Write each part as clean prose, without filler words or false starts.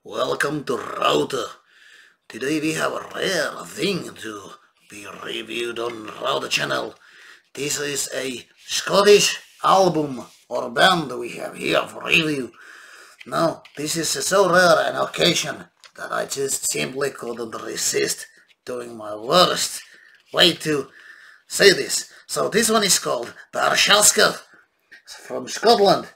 Welcome to Rauta. Today we have a rare thing to be reviewed on Rauta channel. This is a Scottish album or band we have here for review. Now, this is so rare an occasion that I just simply couldn't resist doing my worst way to say this. So this one is called Barshasketh from Scotland.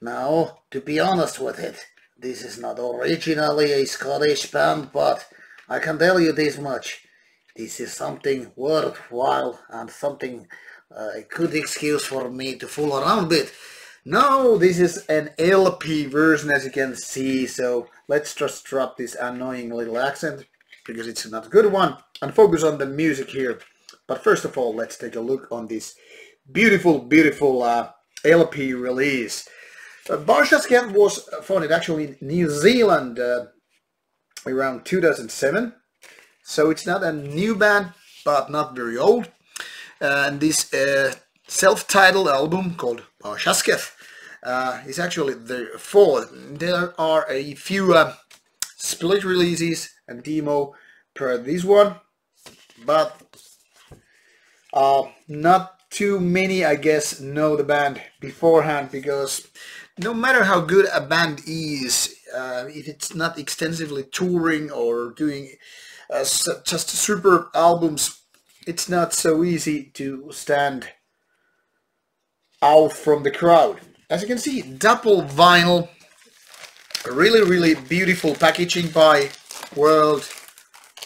Now, to be honest with it, this is not originally a Scottish band, but I can tell you this much. This is something worthwhile and something a good excuse for me to fool around a bit. No, this is an LP version as you can see, so let's just drop this annoying little accent because it's not a good one and focus on the music here. But first of all, let's take a look on this beautiful LP release. Barshasketh was founded actually in New Zealand around 2007, so it's not a new band, but not very old. And this self-titled album called Barshasketh is actually their fourth. There are a few split releases and demo per this one, but not too many, I guess, know the band beforehand, because no matter how good a band is, if it's not extensively touring or doing just super albums, it's not so easy to stand out from the crowd. As you can see, double vinyl, really beautiful packaging by World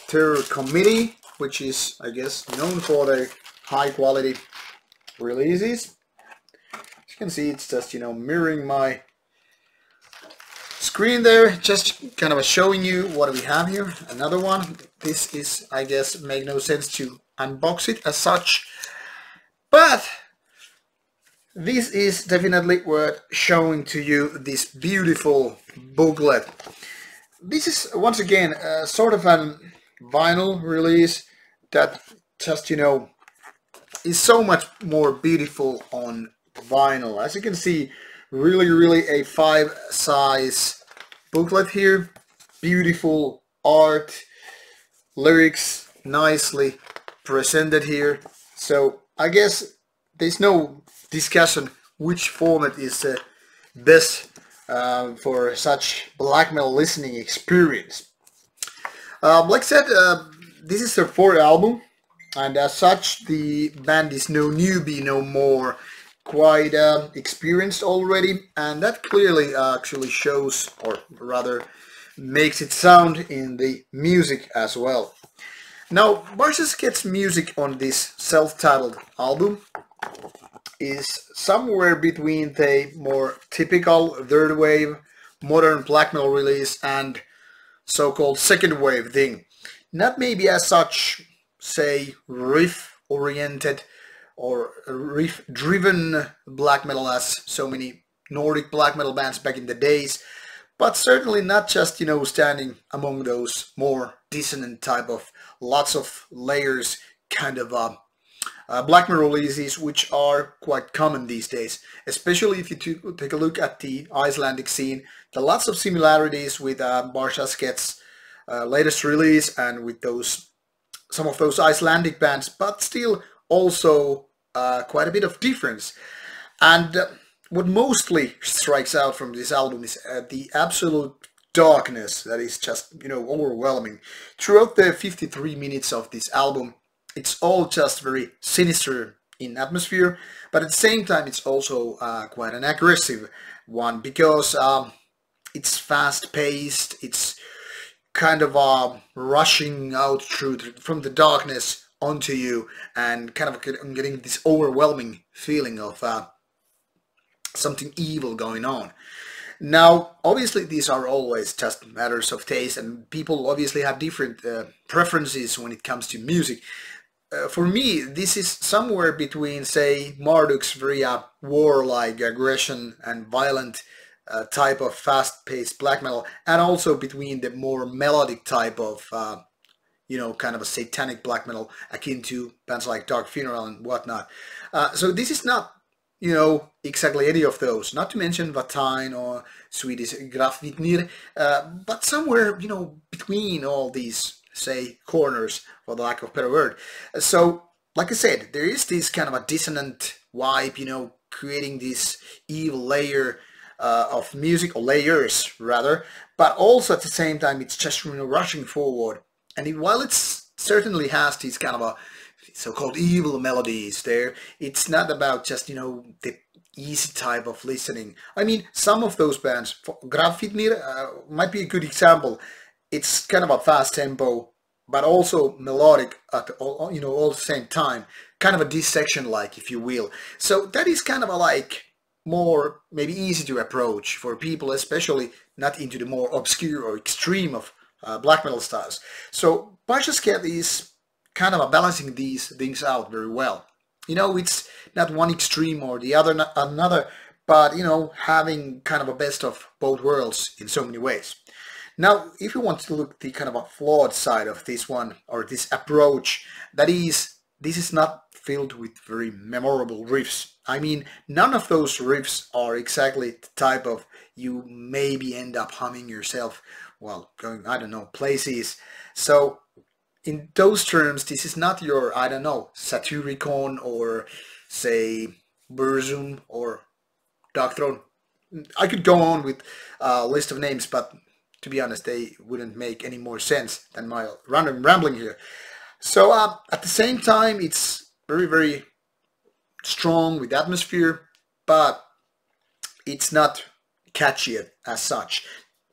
Tour Committee, which is, I guess, known for their high quality releases. As you can see, it's just, mirroring my screen there, just kind of showing you what we have here. Another one. This is, I guess, make no sense to unbox it as such, but this is definitely worth showing to you, this beautiful booklet. This is once again sort of a vinyl release that just, is so much more beautiful on vinyl. As you can see, really a 5-size booklet here. Beautiful art, lyrics nicely presented here. So I guess there's no discussion which format is the best for such black metal listening experience. Like I said, this is their fourth album, and as such the band is no newbie no more, quite experienced already, and that clearly actually shows, or rather makes it sound in the music as well. Now, Barshasketh's music on this self-titled album is somewhere between the more typical third wave modern black metal release and so-called second wave thing. Not maybe as such, say, riff oriented or riff driven black metal as so many Nordic black metal bands back in the days, but certainly not just, standing among those more dissonant type of lots of layers kind of black metal releases, which are quite common these days, especially if you take a look at the Icelandic scene. There are lots of similarities with Barshasketh's latest release and with some of those Icelandic bands, but still also quite a bit of difference. And what mostly strikes out from this album is the absolute darkness that is just, overwhelming. Throughout the 53 minutes of this album, it's all just very sinister in atmosphere, but at the same time it's also quite an aggressive one, because it's fast-paced, it's kind of rushing out from the darkness onto you, and kind of getting this overwhelming feeling of something evil going on. Now, obviously these are always just matters of taste, and people obviously have different preferences when it comes to music. For me, this is somewhere between, say, Marduk's very warlike aggression and violent type of fast-paced black metal, and also between the more melodic type of, kind of a satanic black metal akin to bands like Dark Funeral and whatnot. So this is not you know, exactly any of those. Not to mention Vatain or Swedish Grafvitnir, but somewhere, you know, between all these, say, corners, for the lack of a better word. So, like I said, there is this kind of a dissonant vibe, you know, creating this evil layer of music, or layers rather, but also at the same time it's just, you know, rushing forward. And while it certainly has these kind of a so-called evil melodies there, it's not about just, you know, the easy type of listening. I mean, some of those bands, Grafvitnir might be a good example. It's kind of a fast tempo, but also melodic at all, you know, all the same time, kind of a dissection like, if you will. So that is kind of a like more maybe easy to approach for people, especially not into the more obscure or extreme of black metal styles. So Barshasketh is kind of balancing these things out very well. You know, it's not one extreme or the other, not another, but, you know, having kind of a best of both worlds in so many ways. Now, if you want to look at the kind of a flawed side of this one, or this approach, that is, this is not filled with very memorable riffs. I mean, none of those riffs are exactly the type of you maybe end up humming yourself, well, going, I don't know, places. So, in those terms, this is not your, I don't know, Satyricon or, say, Burzum or Doctron. I could go on with a list of names, but to be honest, they wouldn't make any more sense than my random rambling here. So at the same time, it's very, very strong with atmosphere, but it's not catchy as such.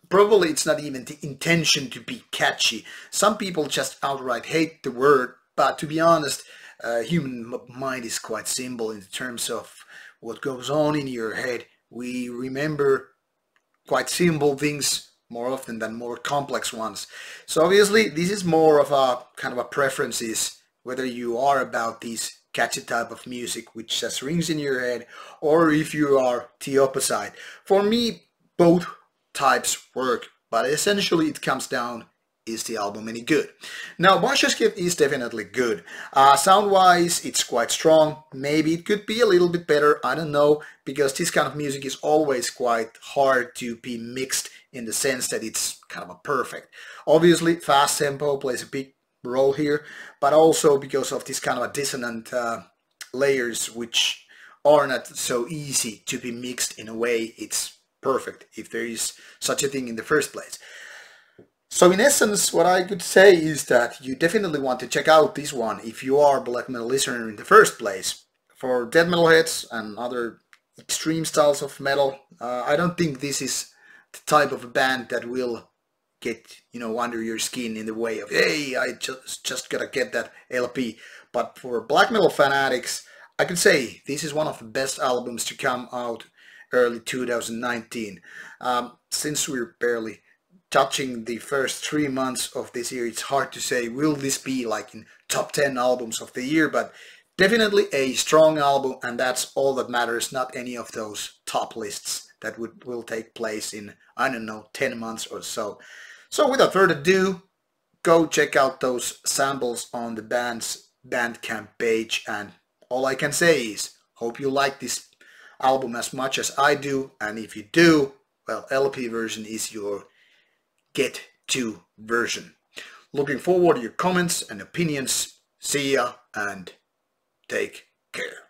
Probably it's not even the intention to be catchy. Some people just outright hate the word, but to be honest, human mind is quite simple in terms of what goes on in your head. We remember quite simple things more often than more complex ones. So obviously this is more of a kind of a preferences, whether you are about these catchy type of music which just rings in your head, or if you are the opposite. For me, both types work, but essentially it comes down, is the album any good? Now, Barshasketh is definitely good. Sound-wise, it's quite strong. Maybe it could be a little bit better, I don't know, because this kind of music is always quite hard to be mixed in the sense that it's kind of a perfect. Obviously, fast tempo plays a big role here, but also because of this kind of a dissonant layers which are not so easy to be mixed in a way it's perfect, if there is such a thing in the first place. So in essence, what I could say is that you definitely want to check out this one if you are a black metal listener in the first place. For death metal heads and other extreme styles of metal, I don't think this is the type of band that will get, you know, under your skin in the way of, hey, I just gotta get that LP. But for black metal fanatics, I could say this is one of the best albums to come out early 2019. Since we're barely touching the first 3 months of this year, it's hard to say will this be like in top 10 albums of the year, but definitely a strong album, and that's all that matters, not any of those top lists that will take place in, I don't know, 10 months or so. So without further ado, go check out those samples on the band's Bandcamp page, and all I can say is hope you like this album as much as I do, and if you do, well, LP version is your get to version. Looking forward to your comments and opinions. See ya and take care.